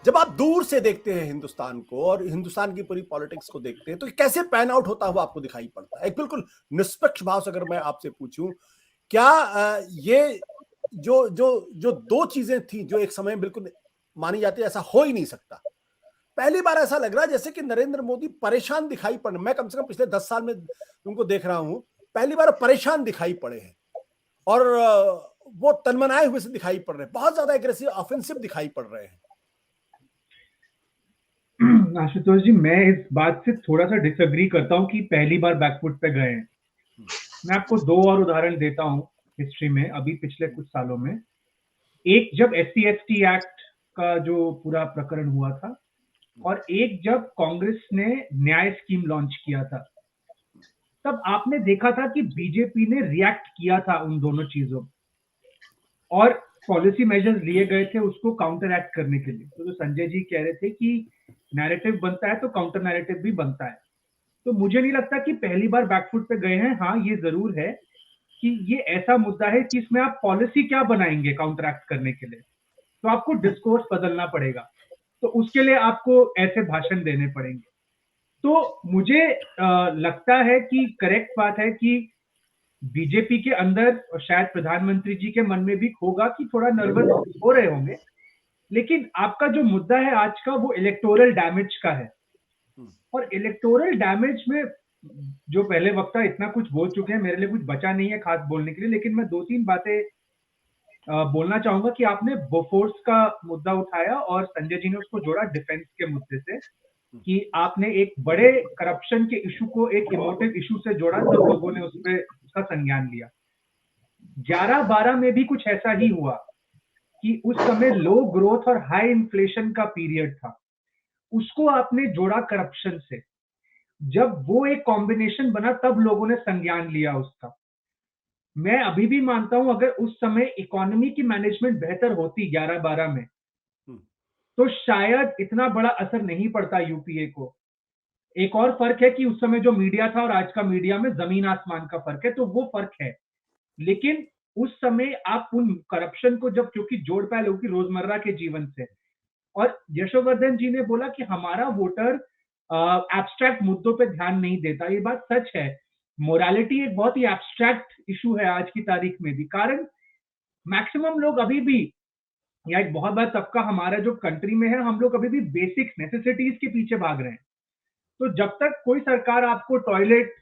जब आप दूर से देखते हैं हिंदुस्तान को और हिंदुस्तान की पूरी पॉलिटिक्स को देखते हैं तो कैसे पैन आउट होता हुआ आपको दिखाई पड़ता है? एक बिल्कुल निष्पक्ष भाव से अगर मैं आपसे पूछूं, क्या ये जो जो जो दो चीजें थी जो एक समय में बिल्कुल मानी जाती है, ऐसा हो ही नहीं सकता। पहली बार ऐसा लग रहा है जैसे कि नरेंद्र मोदी परेशान दिखाई पड़, मैं कम से कम पिछले 10 साल में उनको देख रहा हूं, पहली बार परेशान दिखाई पड़े हैं। और वो तनमनाए हुए से दिखाई पड़ रहे हैं, बहुत ज्यादा एग्रेसिव ऑफेंसिव दिखाई पड़ रहे हैं। आशुतोष जी, मैं इस बात से थोड़ा सा डिसएग्री करता हूँ कि पहली बार बैकफुट पे गए हैं। मैं आपको दो और उदाहरण देता हूँ हिस्ट्री में, अभी पिछले कुछ सालों में। एक जब SC/ST एक्ट का जो पूरा प्रकरण हुआ था, और एक जब कांग्रेस ने न्याय स्कीम लॉन्च किया था, तब आपने देखा था कि बीजेपी ने रिएक्ट किया था उन दोनों चीजों, और पॉलिसी मेजर्स लिए गए थे उसको काउंटर एक्ट करने के लिए। तो जो संजय जी कह रहे थे कि नैरेटिव बनता है तो काउंटर नैरेटिव भी बनता है, तो मुझे नहीं लगता कि पहली बार बैकफुट पे गए हैं। हाँ, ये जरूर है कि ये ऐसा मुद्दा है कि इसमें आप पॉलिसी क्या बनाएंगे काउंटर एक्ट करने के लिए, तो आपको डिस्कोर्स बदलना पड़ेगा, तो उसके लिए आपको ऐसे भाषण देने पड़ेंगे। तो मुझे लगता है कि करेक्ट बात है कि बीजेपी के अंदर और शायद प्रधानमंत्री जी के मन में भी होगा कि थोड़ा नर्वस हो रहे होंगे, लेकिन आपका जो मुद्दा है आज का वो इलेक्टोरल डैमेज का है। और इलेक्टोरल डैमेज में जो पहले वक्ता इतना कुछ बोल चुके हैं, मेरे लिए कुछ बचा नहीं है खास बोलने के लिए, लेकिन मैं दो तीन बातें बोलना चाहूंगा कि आपने बोफोर्स का मुद्दा उठाया और संजय जी ने उसको जोड़ा डिफेंस के मुद्दे से, कि आपने एक बड़े करप्शन के इशू को एक इमोटिव इशू से जोड़ा, तब लोगों ने उस पर उसका संज्ञान लिया। 11-12 में भी कुछ ऐसा ही हुआ कि उस समय लो ग्रोथ और हाई इन्फ्लेशन का पीरियड था, उसको आपने जोड़ा करप्शन से। जब वो एक कॉम्बिनेशन बना तब लोगों ने संज्ञान लिया उसका। मैं अभी भी मानता हूं अगर उस समय इकोनॉमी की मैनेजमेंट बेहतर होती 11-12 में, तो शायद इतना बड़ा असर नहीं पड़ता यूपीए को। एक और फर्क है कि उस समय जो मीडिया था और आज का मीडिया में जमीन आसमान का फर्क है, तो वो फर्क है। लेकिन उस समय आप उन करप्शन को जब क्योंकि जोड़ पाए लोगों की रोजमर्रा के जीवन से, और यशोवर्धन जी ने बोला कि हमारा वोटर एब्स्ट्रैक्ट मुद्दों पे ध्यान नहीं देता, ये बात सच है। मोरालिटी एक बहुत ही एब्स्ट्रैक्ट इशू है आज की तारीख में भी, कारण मैक्सिमम लोग अभी भी, या एक बहुत बड़ा तबका हमारा जो कंट्री में है, हम लोग अभी भी बेसिक नेसेसिटीज के पीछे भाग रहे हैं। तो जब तक कोई सरकार आपको टॉयलेट,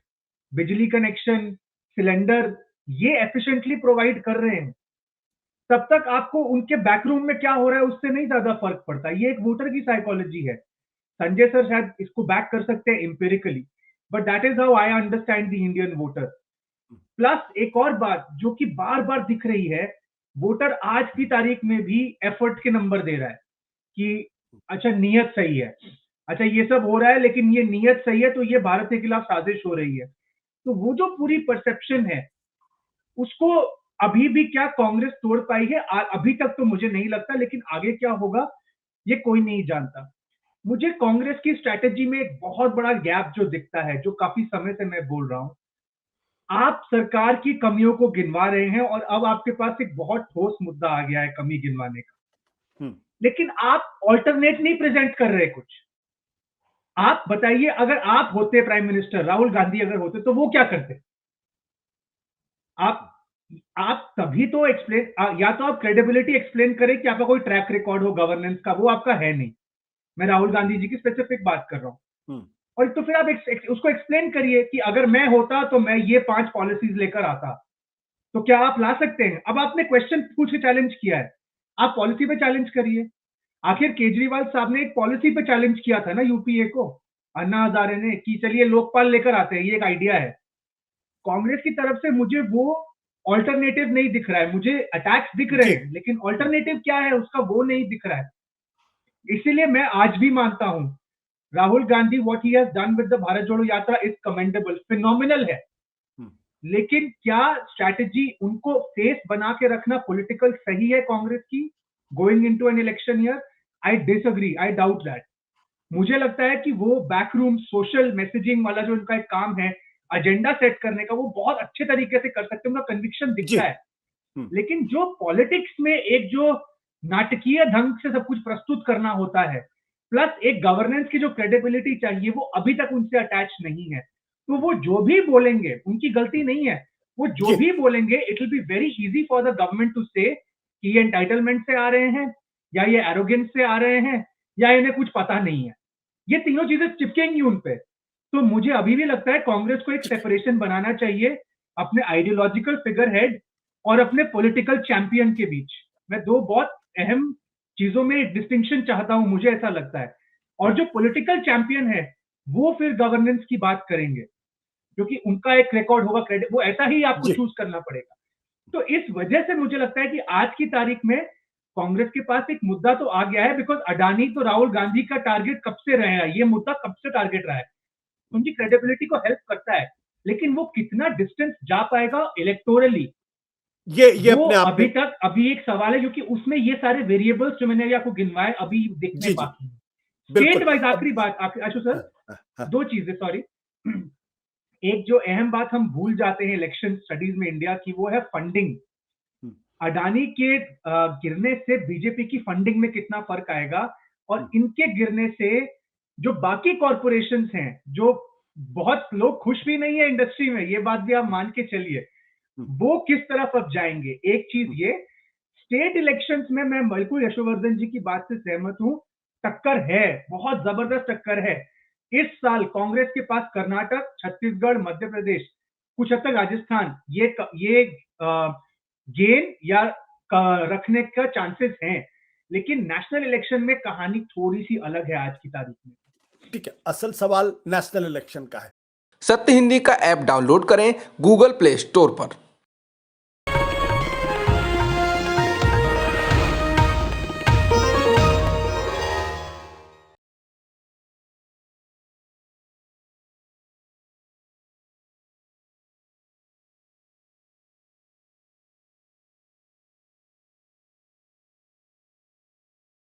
बिजली कनेक्शन, सिलेंडर ये एफिशिएंटली प्रोवाइड कर रहे हैं, तब तक आपको उनके बैकरूम में क्या हो रहा है उससे नहीं ज्यादा फर्क पड़ता। ये एक वोटर की साइकोलॉजी है। संजय सर शायद इसको बैक कर सकते हैं empirically, but that is how I understand the Indian voter. Plus एक और बात जो कि बार बार दिख रही है, वोटर आज की तारीख में भी एफर्ट के नंबर दे रहा है कि अच्छा नीयत सही है, अच्छा ये सब हो रहा है लेकिन ये नीयत सही है, तो ये भारत के खिलाफ साजिश हो रही है। तो वो जो पूरी परसेप्शन है उसको अभी भी क्या कांग्रेस तोड़ पाई है? अभी तक तो मुझे नहीं लगता, लेकिन आगे क्या होगा ये कोई नहीं जानता। मुझे कांग्रेस की स्ट्रैटेजी में एक बहुत बड़ा गैप जो दिखता है, जो काफी समय से मैं बोल रहा हूं, आप सरकार की कमियों को गिनवा रहे हैं और अब आपके पास एक बहुत ठोस मुद्दा आ गया है कमी गिनवाने का, लेकिन आप ऑल्टरनेट नहीं प्रेजेंट कर रहे कुछ। आप बताइए, अगर आप होते प्राइम मिनिस्टर, राहुल गांधी अगर होते, तो वो क्या करते? आप आप तभी तो एक्सप्लेन, या तो आप क्रेडिबिलिटी एक्सप्लेन करें कि आपका कोई ट्रैक रिकॉर्ड हो गवर्नेंस का, वो आपका है नहीं। मैं राहुल गांधी जी की स्पेसिफिक बात कर रहा हूं। और तो फिर आप उसको एक्सप्लेन करिए कि अगर मैं होता तो मैं ये 5 पॉलिसीज लेकर आता। तो क्या आप ला सकते हैं? अब आपने क्वेश्चन पूछ के चैलेंज किया है, आप पॉलिसी पे चैलेंज करिए। आखिर केजरीवाल साहब ने एक पॉलिसी पे चैलेंज किया था ना यूपीए को, अन्ना हजारे ने, कि चलिए लोकपाल लेकर आते हैं, ये एक आइडिया है। कांग्रेस की तरफ से मुझे वो ऑल्टरनेटिव नहीं दिख रहा है। मुझे अटैक्स दिख रहे हैं, लेकिन ऑल्टरनेटिव क्या है उसका वो नहीं दिख रहा है। इसीलिए मैं आज भी मानता हूं Rahul Gandhi what he has done with the Bharat जोड़ो यात्रा इज कमेंडेबल, फिनोमिनल है। लेकिन क्या स्ट्रैटेजी उनको फेस बना के रखना पॉलिटिकल सही है कांग्रेस की going into an election year? I disagree, I doubt that. मुझे लगता है कि वो बैकरूम सोशल मैसेजिंग वाला जो उनका एक काम है, एजेंडा सेट करने का, वो बहुत अच्छे तरीके से कर सकते हैं, उनका कन्विक्शन दिखता है। लेकिन जो पॉलिटिक्स में एक जो नाटकीय ढंग से सब कुछ प्रस्तुत करना होता है, प्लस एक गवर्नेंस की जो क्रेडिबिलिटी चाहिए वो अभी तक उनसे अटैच नहीं है। तो वो जो भी बोलेंगे, उनकी गलती नहीं है, वो जो जी भी बोलेंगे it will be very easy for the government to say कि ये एंटाइटलमेंट से आ रहे हैं, या ये एरोगेंस से आ रहे हैं, या इन्हें कुछ पता नहीं है। ये तीनों चीजें चिपकेंगी उन पे। तो मुझे अभी भी लगता है कांग्रेस को एक सेपरेशन बनाना चाहिए अपने आइडियोलॉजिकल फिगर हेड और अपने पॉलिटिकल चैंपियन के बीच। मैं दो बहुत अहम चीजों में डिस्टिंक्शन चाहता हूं, मुझे ऐसा लगता है। और जो पॉलिटिकल चैंपियन है वो फिर गवर्नेंस की बात करेंगे, क्योंकि उनका एक रिकॉर्ड होगा, क्रेडिट, वो ऐसा ही आपको जी चूज करना पड़ेगा। तो इस वजह से मुझे लगता है कि आज की तारीख में कांग्रेस के पास एक मुद्दा तो आ गया है, बिकॉज अडानी तो राहुल गांधी का टारगेट कब से रहा है, ये मुद्दा कब से टारगेट रहा है, उनकी क्रेडिबिलिटी को हेल्प करता है। लेकिन वो कितना डिस्टेंस जा पाएगा इलेक्टोरली, ये वो अपने आप में अभी एक सवाल है, क्योंकि उसमें ये सारे वेरिएबल्स जो मैंने आपको गिनवाए अभी देखने जी जी बाकी हैं। बिल्कुल स्टेट वाइज अब आखिरी बात, आशु सर, हाँ, हाँ, हाँ, दो चीजें, सॉरी। एक जो अहम बात हम भूल जाते हैं इलेक्शन स्टडीज में इंडिया की, वो है फंडिंग। हम्म, अडानी के गिरने से बीजेपी की फंडिंग में कितना फर्क आएगा, और इनके गिरने से जो बाकी कॉरपोरेशंस हैं, जो बहुत लोग खुश भी नहीं है इंडस्ट्री में, ये बात भी आप मान के चलिए, वो किस तरफ अब जाएंगे। एक चीज ये, स्टेट इलेक्शंस में मैं बिल्कुल यशोवर्धन जी की बात से सहमत हूं, टक्कर है, बहुत जबरदस्त टक्कर है। इस साल कांग्रेस के पास कर्नाटक, छत्तीसगढ़, मध्य प्रदेश, कुछ हद तक राजस्थान, ये गेन या रखने का चांसेस हैं। लेकिन नेशनल इलेक्शन में कहानी थोड़ी सी अलग है आज की तारीख में। ठीक है, असल सवाल नेशनल इलेक्शन का है। सत्य हिंदी का ऐप डाउनलोड करें गूगल प्ले स्टोर पर।